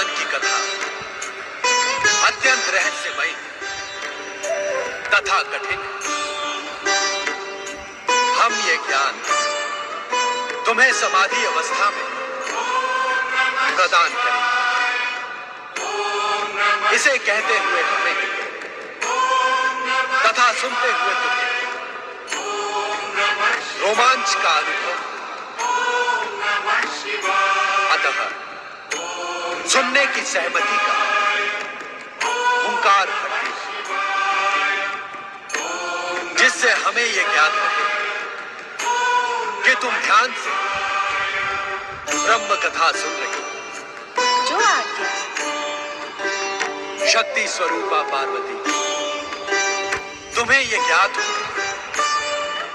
ज्ञान की कथा अत्यंत रहस्यमयी तथा कठिन। हम ये ज्ञान तुम्हें समाधि अवस्था में प्रदान करेंगे। इसे कहते हुए हमें तथा सुनते हुए तुम्हें रोमांच का अनुभव। अतः सुनने की सहमति का हुंकार भरे, जिससे हमें यह ज्ञात रहे कि तुम ध्यान से ब्रह्म कथा सुन रही हो। जो आज्ञा। शक्ति स्वरूपा पार्वती, तुम्हें यह ज्ञात हो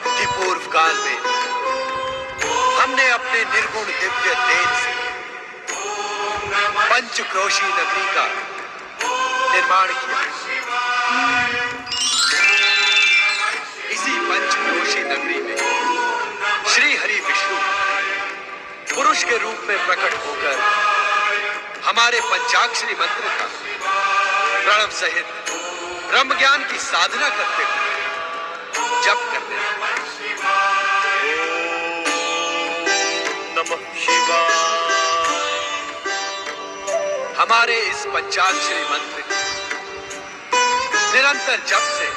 कि पूर्व काल में हमने अपने निर्गुण दिव्य तेज से पंचक्रोशी नगरी का निर्माण किया। इसी पंचक्रोशी नगरी में श्री हरि विष्णु पुरुष के रूप में प्रकट होकर हमारे पंचाक्षरी मंत्र का प्रणव सहित ब्रह्म ज्ञान की साधना करते हुए जप करते हैं। नमः शिवाय। हमारे इस पंचाक्षरी मंत्र की निरंतर जप से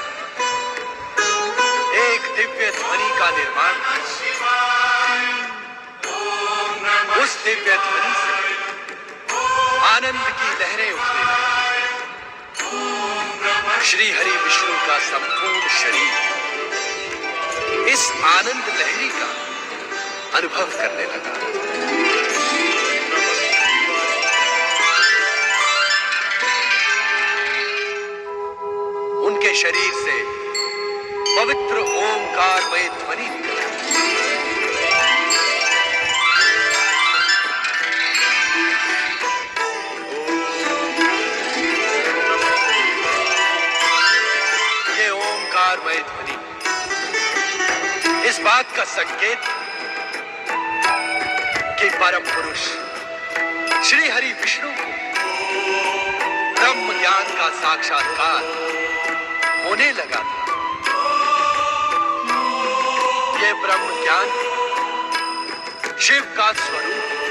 एक दिव्य ध्वनि का निर्माण, उस दिव्य ध्वनि से आनंद की लहरें उठने लगी। श्री हरि विष्णु का संपूर्ण शरीर इस आनंद लहरी का अनुभव करने लगा। उनके शरीर से पवित्र ओंकारमय ध्वनि निकली। ये ओंकारमय ध्वनि इस बात का संकेत कि परम पुरुष श्री हरि विष्णु को ब्रह्म ज्ञान का साक्षात्कार होने लगा था। यह ब्रह्म ज्ञान शिव का स्वरूप है।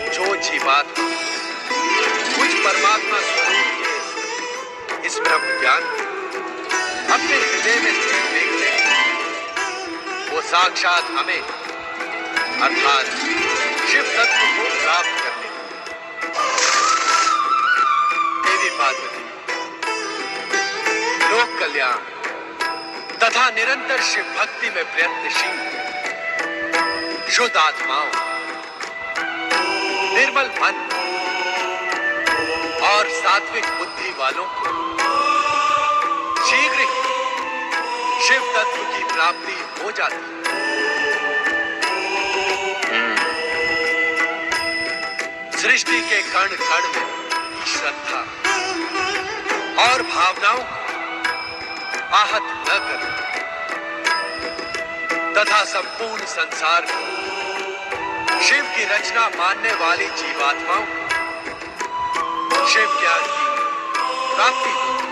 जो जीवात्मा कुछ परमात्मा स्वरूप के इस ब्रह्म ज्ञान अपने हृदय में स्थित देखते हैं, वो साक्षात हमें अर्थात शिव तत्व को प्राप्त कर लेते। देवी पार्वती लोक कल्याण तथा निरंतर शिव भक्ति में प्रयत्नशील शुद्ध आत्माओं, निर्मल मन और सात्विक बुद्धि वालों को शीघ्र ही शिव तत्व की प्राप्ति हो जाती है। सृष्टि के कण कण में श्रद्धा और भावनाओं को आहत न कर तथा संपूर्ण संसार को शिव की रचना मानने वाली जीवात्माओं को शिव ज्ञान की प्राप्ति होती।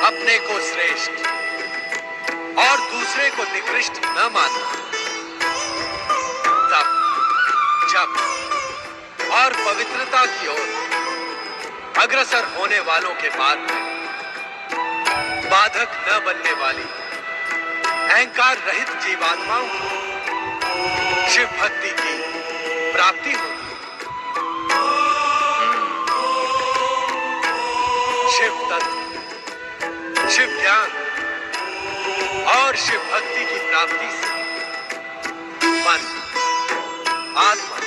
अपने को श्रेष्ठ और दूसरे को निकृष्ट न मानना, तप, जप और पवित्रता की ओर अग्रसर होने वालों के मार्ग में बाधक न बनने वाली अहंकार रहित जीवात्माओं को शिव भक्ति की प्राप्ति होती है। शिव तत्व, शिव ज्ञान और शिव भक्ति की प्राप्ति से मन, आत्मा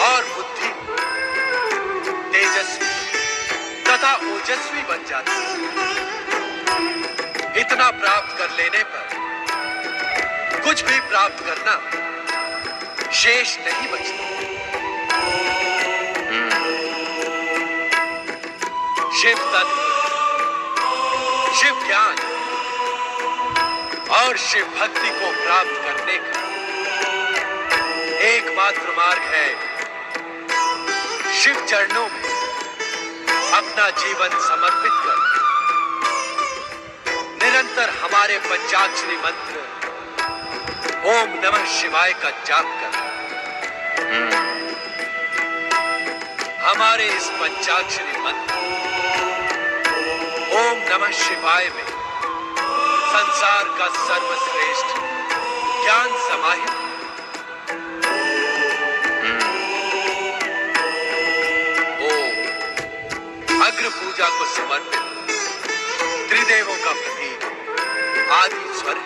और बुद्धि तेजस्वी तथा ओजस्वी बन जाती है। इतना प्राप्त कर लेने पर कुछ भी प्राप्त करना शेष नहीं बचता। शिव तत्व, शिव ज्ञान और शिव भक्ति को प्राप्त करने का एकमात्र मार्ग है शिव चरणों में अपना जीवन समर्पित कर निरंतर हमारे पंचाक्षरी मंत्र ओम नमः शिवाय का जाप कर। हमारे इस पंचाक्षरी मंत्र ओम नमः शिवाय में संसार का सर्वश्रेष्ठ ज्ञान समाहित। ओम अग्र पूजा को समर्पित त्रिदेवों का प्रतीक आदि स्वर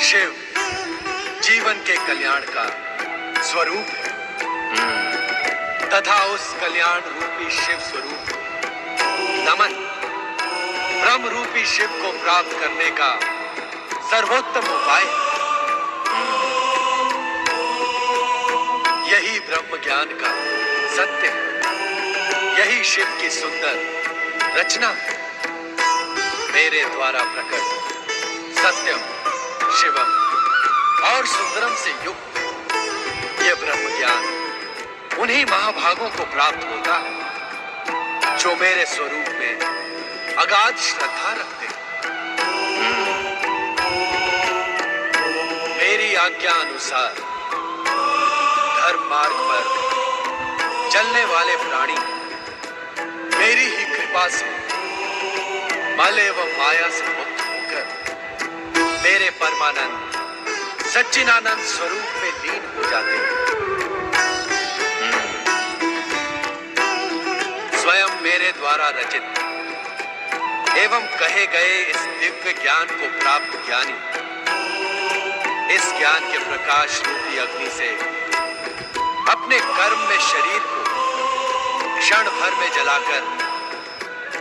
शिव जीवन के कल्याण का स्वरूप है तथा उस कल्याण रूपी शिव स्वरूप नमन ब्रह्म रूपी शिव को प्राप्त करने का सर्वोत्तम उपाय यही ब्रह्म ज्ञान का सत्य है। यही शिव की सुंदर रचना है। मेरे द्वारा प्रकट सत्यम शिवम और सुंदरम से युक्त यह ब्रह्म ज्ञान उन्हीं महाभागों को प्राप्त होता है जो मेरे स्वरूप में अगाध श्रद्धा रखते हैं। मेरी आज्ञा अनुसार धर्म मार्ग पर चलने वाले प्राणी मेरी ही कृपा से मल एवं माया से मुक्त होकर मेरे परमानंद सच्चिदानंद स्वरूप में लीन हो जाते हैं। स्वयं मेरे द्वारा रचित एवं कहे गए इस दिव्य ज्ञान को प्राप्त ज्ञानी इस ज्ञान के प्रकाश रूपी अग्नि से अपने कर्म में शरीर को क्षण भर में जलाकर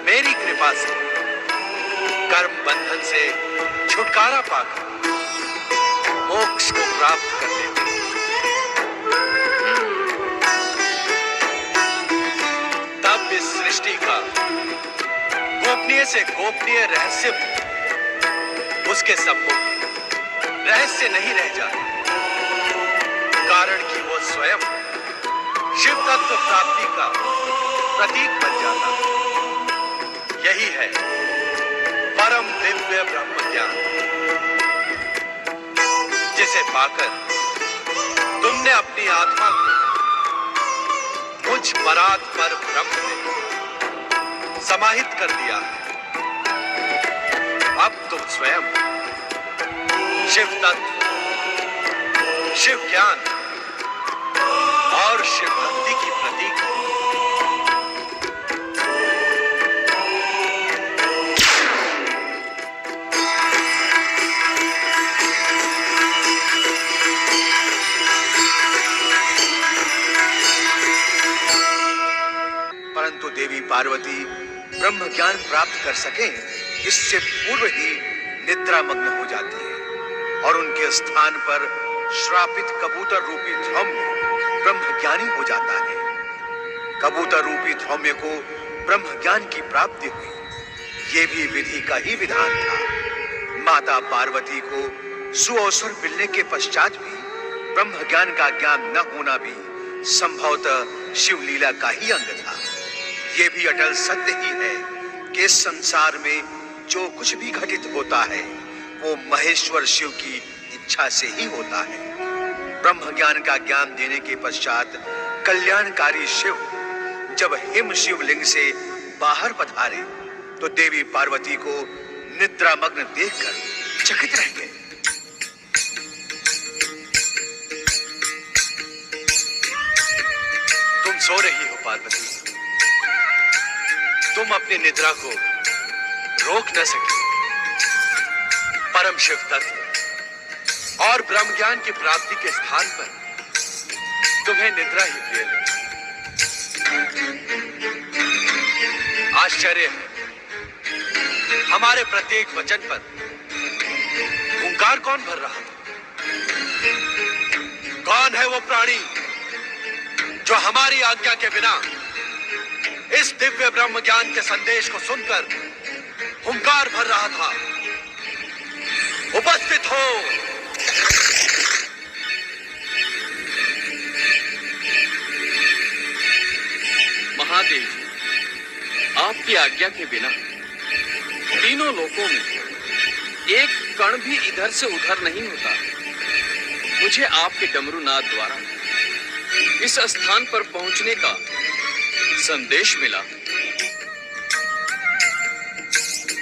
मेरी कृपा से कर्म बंधन से छुटकारा पाकर मोक्ष को प्राप्त कर लेते हैं। तब इस सृष्टि का गोपनीय से गोपनीय रहस्य उसके सम्मुख रहस्य नहीं रह जाता कारण कि वो स्वयं शिव तत्व प्राप्ति का प्रतीक बन जाता है। यही है परम दिव्य ब्रह्म ज्ञान जिसे पाकर तुमने अपनी आत्मा को मुझ परात्पर ब्रह्म में समाहित कर दिया है। अब तुम स्वयं शिव तत्व शिव ज्ञान और शिव भक्ति की प्रतीक हो। परंतु देवी पार्वती ब्रह्म ज्ञान प्राप्त कर सके इससे पूर्व ही निद्रामग्न हो जाती है और उनके स्थान पर श्रापित कबूतर रूपी ध्रौम्य ब्रह्मज्ञानी हो जाता है। कबूतर रूपी ध्रौम्य को ब्रह्म ज्ञान की प्राप्ति हुई ये भी विधि का ही विधान था। माता पार्वती को सुअवसर मिलने के पश्चात भी ब्रह्म ज्ञान का ज्ञान न होना भी संभवतः शिव लीला का ही अंग था। ये भी अटल सत्य ही है कि इस संसार में जो कुछ भी घटित होता है वो महेश्वर शिव की इच्छा से ही होता है। ब्रह्म ज्ञान का ज्ञान देने के पश्चात कल्याणकारी शिव जब हिम शिवलिंग से बाहर पधारे तो देवी पार्वती को निद्रामग्न देखकर चकित रह गए। तुम सो रही हो पार्वती, तुम अपनी निद्रा को रोक न सके। परम शिव तत्व और ब्रह्म ज्ञान की प्राप्ति के स्थान पर तुम्हें निद्रा ही प्रिय लगी। आश्चर्य है हमारे प्रत्येक वचन पर हुंकार कौन भर रहा था? कौन है वो प्राणी जो हमारी आज्ञा के बिना इस दिव्य ब्रह्म ज्ञान के संदेश को सुनकर हुंकार भर रहा था? उपस्थित हो। महादेव जी, आपकी आज्ञा के बिना तीनों लोकों में एक कण भी इधर से उधर नहीं होता। मुझे आपके डमरूनाद द्वारा इस स्थान पर पहुंचने का संदेश मिला।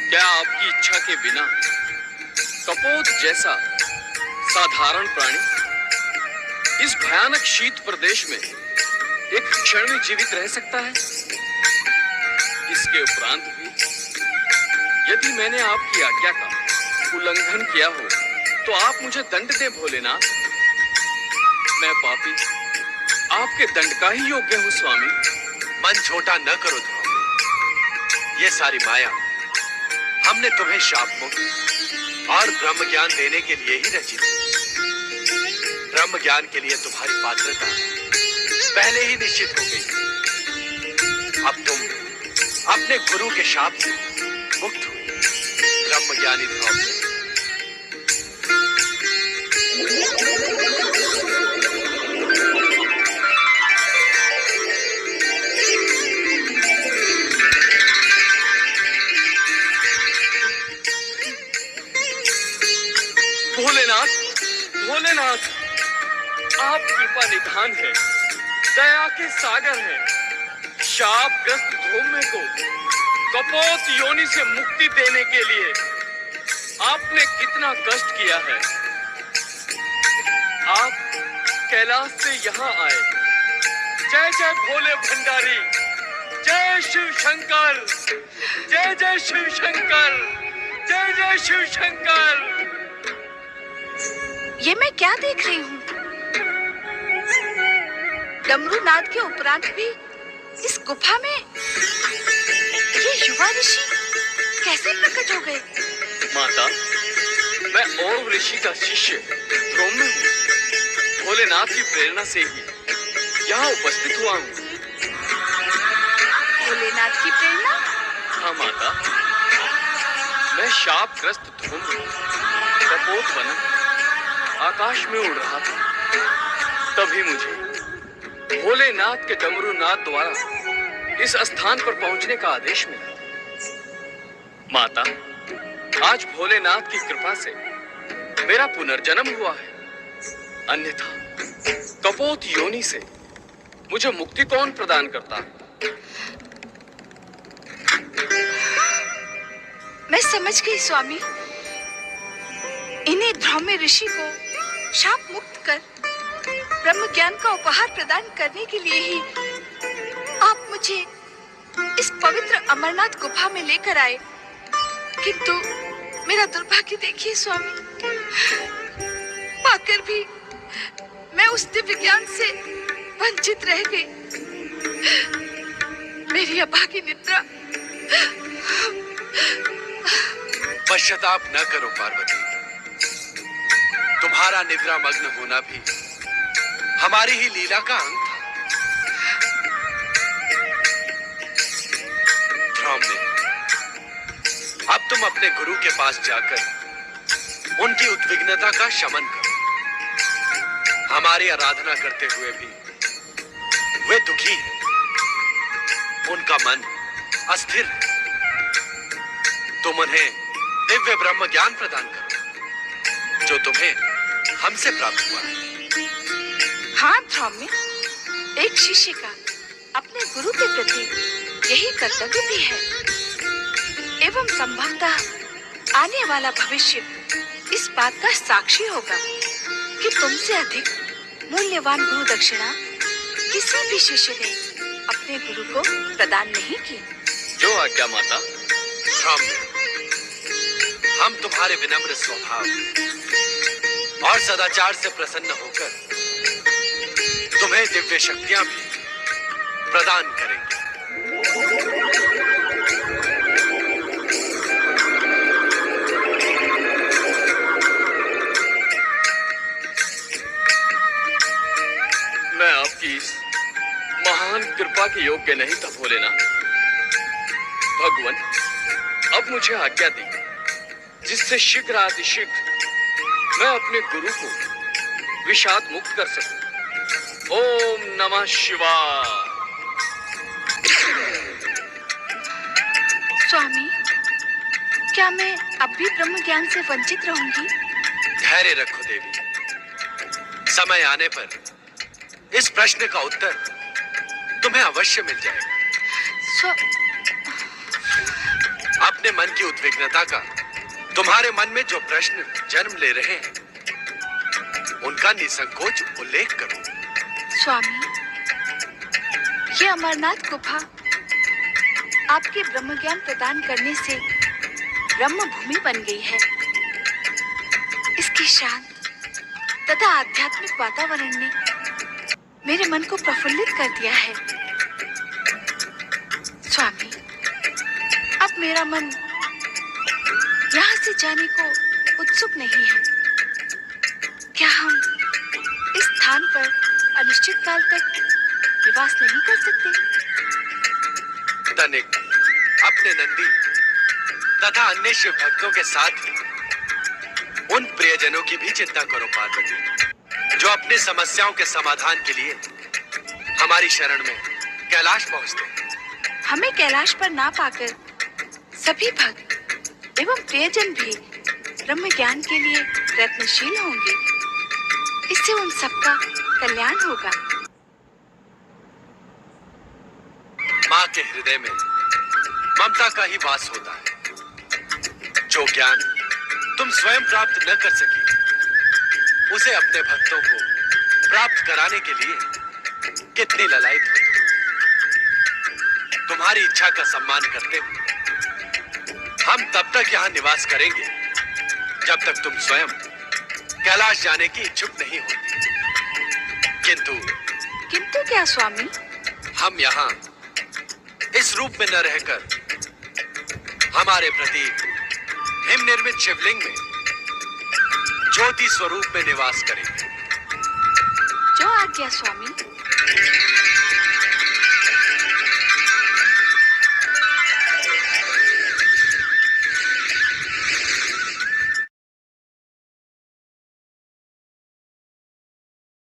क्या आपकी इच्छा के बिना कपोत जैसा साधारण प्राणी इस भयानक शीत प्रदेश में एक क्षण में जीवित रह सकता है? इसके उपरांत भी यदि मैंने आपकी आज्ञा का उल्लंघन किया हो तो आप मुझे दंड दें भोलेनाथ। मैं पापी आपके दंड का ही योग्य हूं स्वामी। मन छोटा न करो ध्रुव। ये सारी माया हमने तुम्हें शाप मुक्त और ब्रह्म ज्ञान देने के लिए ही रची थी। ब्रह्म ज्ञान के लिए तुम्हारी पात्रता पहले ही निश्चित हो गई। अब तुम अपने गुरु के शाप से मुक्त हो। ब्रह्म ज्ञानी ध्रुव। भोलेनाथ, भोलेनाथ, आप कृपा निधान है, दया के सागर हैं। शापग्रस्त धूम्र को कपोत योनि से मुक्ति देने के लिए आपने कितना कष्ट किया है। आप कैलाश से यहाँ आए। जय जय भोले भंडारी, जय शिव शंकर, जय जय शिव शंकर, जय जय शिव शंकर। ये मैं क्या देख रही हूँ? डमरूनाद के उपरांत भी इस गुफा में ये युवा ऋषि कैसे प्रकट हो गए? माता, मैं और ऋषि का शिष्य ध्रुव हूँ। भोलेनाथ की प्रेरणा से ही यहाँ उपस्थित हुआ हूँ। भोलेनाथ की प्रेरणा? हाँ माता, मैं शापग्रस्त ध्रुव कपोत बना आकाश में उड़ रहा था। तभी मुझे भोलेनाथ के डमरूनाद द्वारा इस स्थान पर पहुंचने का आदेश मिला। माता, आज भोलेनाथ की कृपा से मेरा पुनर्जन्म हुआ है। अन्यथा कपोत योनि से मुझे मुक्ति कौन प्रदान करता है? मैं समझ गई स्वामी। इन्हीं ध्रुव ऋषि को शाप मुक्त कर ब्रह्म ज्ञान का उपहार प्रदान करने के लिए ही आप मुझे इस पवित्र अमरनाथ गुफा में लेकर आए। किंतु मेरा दुर्भाग्य देखिए स्वामी, पाकर भी मैं उस दिव्य ज्ञान से वंचित रह गई। मेरी अभागी निद्रा। पश्चाताप न करो पार्वती। तुम्हारा निद्रा मग्न होना भी हमारी ही लीला का अंग था। ध्रुव ने अब तुम अपने गुरु के पास जाकर उनकी उद्विग्नता का शमन करो। हमारी आराधना करते हुए भी वे दुखी हैं। उनका मन अस्थिर है। तुम उन्हें दिव्य ब्रह्म ज्ञान प्रदान करो जो तुम्हें हमसे प्राप्त हुआ है। हाँ ध्रुव, एक शिष्य का अपने गुरु के प्रति यही कर्तव्य भी है। एवं संभवतः आने वाला भविष्य इस बात का साक्षी होगा कि तुमसे अधिक मूल्यवान गुरु दक्षिणा किसी भी शिष्य ने अपने गुरु को प्रदान नहीं की। जो आज्ञा माता। ध्रुव, हम तुम्हारे विनम्र स्वभाव और सदाचार से प्रसन्न होकर तुम्हें दिव्य शक्तियां भी प्रदान करेंगे। मैं आपकी इस महान कृपा के योग्य नहीं था भोलेनाथ। भगवान, अब मुझे आज्ञा दी। जिससे शीघ्रातिशीघ्र मैं अपने गुरु को विषाद मुक्त कर सकूं। ओम नमः शिवाय। स्वामी, क्या मैं अब भी ब्रह्म ज्ञान से वंचित रहूंगी? धैर्य रखो देवी, समय आने पर इस प्रश्न का उत्तर तुम्हें अवश्य मिल जाएगा। अपने मन की उद्विग्नता का तुम्हारे मन में जो प्रश्न जन्म ले रहे हैं, उनका निसंकोच उल्लेख करो। स्वामी, ये अमरनाथ गुफा आपके ब्रह्म ज्ञान प्रदान करने से ब्रह्म भूमि बन गई है। इसके शांत तथा आध्यात्मिक वातावरण ने मेरे मन को प्रफुल्लित कर दिया है। स्वामी, अब मेरा मन यहाँ से जाने को उत्सुक नहीं है। क्या हम इस स्थान पर अनिश्चित काल तक निवास नहीं कर सकते? तनिक अपने नंदी तथा अन्य शिव भक्तों के साथ ही उन प्रियजनों की भी चिंता करो पार्वती, जो अपनी समस्याओं के समाधान के लिए हमारी शरण में कैलाश पहुंचते हैं। हमें कैलाश पर ना पाकर सभी भक्त एवं प्रियजन भी ब्रह्म ज्ञान के लिए प्रयत्नशील होंगे। इससे उन सबका कल्याण होगा। माँ के हृदय में ममता का ही वास होता है। जो ज्ञान तुम स्वयं प्राप्त न कर सकी, उसे अपने भक्तों को प्राप्त कराने के लिए कितनी ललायत हो तुम। तुम्हारी इच्छा का सम्मान करते हुए हम तब तक यहाँ निवास करेंगे जब तक तुम स्वयं कैलाश जाने की इच्छुक नहीं होती। किंतु क्या स्वामी? हम यहाँ इस रूप में न रहकर हमारे प्रति हिम निर्मित शिवलिंग में ज्योति स्वरूप में निवास करेंगे। जो आज्ञा स्वामी।